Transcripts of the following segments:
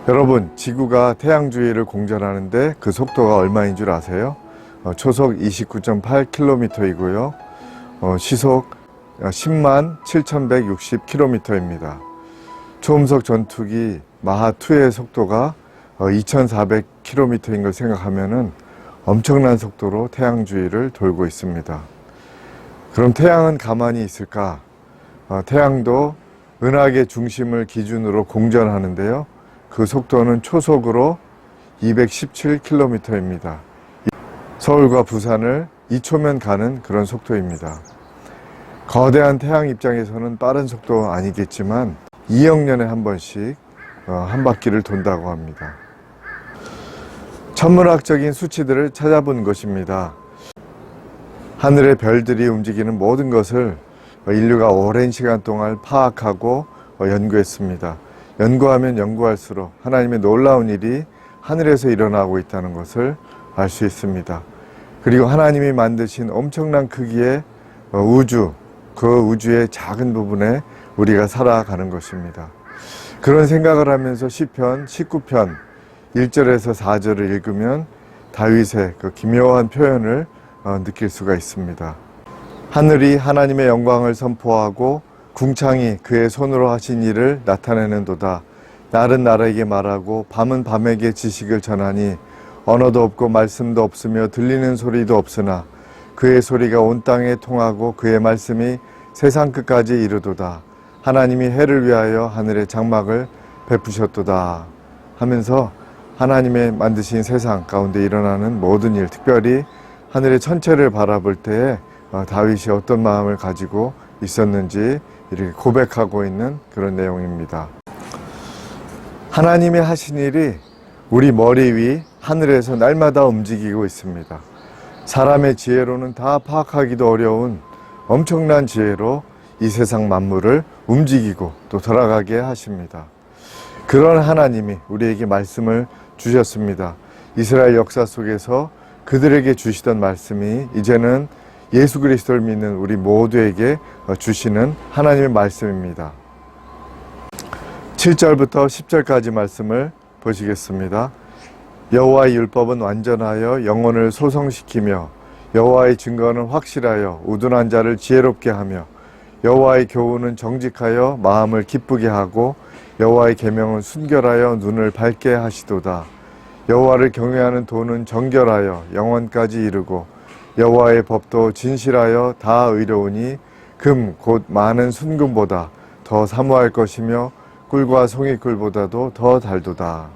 여러분, 지구가 태양 주위를 공전하는데 그 속도가 얼마인 줄 아세요? 초속 29.8km이고요. 시속 10만 7,160km입니다. 초음속 전투기 마하2의 속도가 2,400km인 걸 생각하면 엄청난 속도로 태양 주위를 돌고 있습니다. 그럼 태양은 가만히 있을까? 태양도 은하계 중심을 기준으로 공전하는데요. 그 속도는 초속으로 217km입니다. 서울과 부산을 2초면 가는 그런 속도입니다. 거대한 태양 입장에서는 빠른 속도 아니겠지만 2억 년에 한 번씩 한 바퀴를 돈다고 합니다. 천문학적인 수치들을 찾아본 것입니다. 하늘의 별들이 움직이는 모든 것을 인류가 오랜 시간 동안 파악하고 연구했습니다. 연구하면 연구할수록 하나님의 놀라운 일이 하늘에서 일어나고 있다는 것을 알 수 있습니다. 그리고 하나님이 만드신 엄청난 크기의 우주, 그 우주의 작은 부분에 우리가 살아가는 것입니다. 그런 생각을 하면서 시편 19편 1절에서 4절을 읽으면 다윗의 그 기묘한 표현을 느낄 수가 있습니다. 하늘이 하나님의 영광을 선포하고 궁창이 그의 손으로 하신 일을 나타내는도다. 날은 날에게 말하고 밤은 밤에게 지식을 전하니 언어도 없고 말씀도 없으며 들리는 소리도 없으나 그의 소리가 온 땅에 통하고 그의 말씀이 세상 끝까지 이르도다. 하나님이 해를 위하여 하늘의 장막을 베푸셨도다 하면서 하나님의 만드신 세상 가운데 일어나는 모든 일, 특별히 하늘의 천체를 바라볼 때에 다윗이 어떤 마음을 가지고 있었는지 이렇게 고백하고 있는 그런 내용입니다. 하나님의 하신 일이 우리 머리 위 하늘에서 날마다 움직이고 있습니다. 사람의 지혜로는 다 파악하기도 어려운 엄청난 지혜로 이 세상 만물을 움직이고 또 돌아가게 하십니다. 그런 하나님이 우리에게 말씀을 주셨습니다. 이스라엘 역사 속에서 그들에게 주시던 말씀이 이제는 예수 그리스도를 믿는 우리 모두에게 주시는 하나님의 말씀입니다. 7절부터 10절까지 말씀을 보시겠습니다. 여호와의 율법은 완전하여 영혼을 소성시키며 여호와의 증거는 확실하여 우둔한 자를 지혜롭게 하며 여호와의 교훈은 정직하여 마음을 기쁘게 하고 여호와의 계명은 순결하여 눈을 밝게 하시도다. 여호와를 경외하는 도는 정결하여 영원까지 이르고 여호와의 법도 진실하여 다 의로우니 금 곧 많은 순금보다 더 사모할 것이며 꿀과 송이꿀보다도 더 달도다.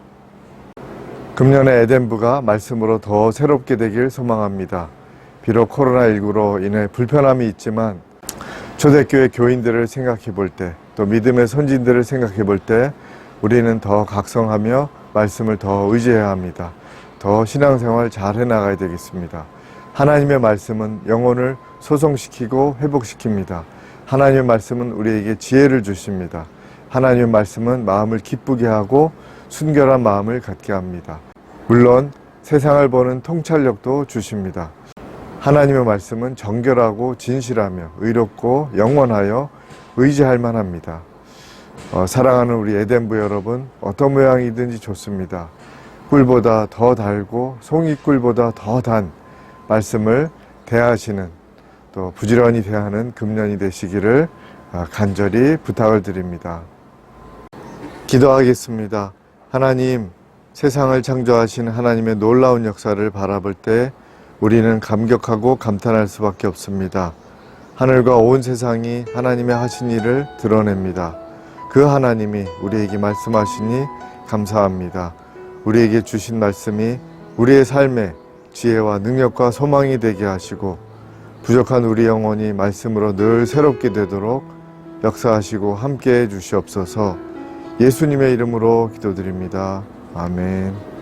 금년에 에덴부가 말씀으로 더 새롭게 되길 소망합니다. 비록 코로나19로 인해 불편함이 있지만 초대교회 교인들을 생각해 볼 때, 또 믿음의 선진들을 생각해 볼 때 우리는 더 각성하며 말씀을 더 의지해야 합니다. 더 신앙생활 잘 해나가야 되겠습니다. 하나님의 말씀은 영혼을 소성시키고 회복시킵니다. 하나님의 말씀은 우리에게 지혜를 주십니다. 하나님의 말씀은 마음을 기쁘게 하고 순결한 마음을 갖게 합니다. 물론 세상을 보는 통찰력도 주십니다. 하나님의 말씀은 정결하고 진실하며 의롭고 영원하여 의지할 만합니다. 사랑하는 우리 에덴부 여러분, 어떤 모양이든지 좋습니다. 꿀보다 더 달고 송이꿀보다 더 단 말씀을 대하시는, 또 부지런히 대하는 금년이 되시기를 간절히 부탁을 드립니다. 기도하겠습니다. 하나님, 세상을 창조하신 하나님의 놀라운 역사를 바라볼 때 우리는 감격하고 감탄할 수밖에 없습니다. 하늘과 온 세상이 하나님의 하신 일을 드러냅니다. 그 하나님이 우리에게 말씀하시니 감사합니다. 우리에게 주신 말씀이 우리의 삶에 지혜와 능력과 소망이 되게 하시고 부족한 우리 영혼이 말씀으로 늘 새롭게 되도록 역사하시고 함께해 주시옵소서. 예수님의 이름으로 기도드립니다. 아멘.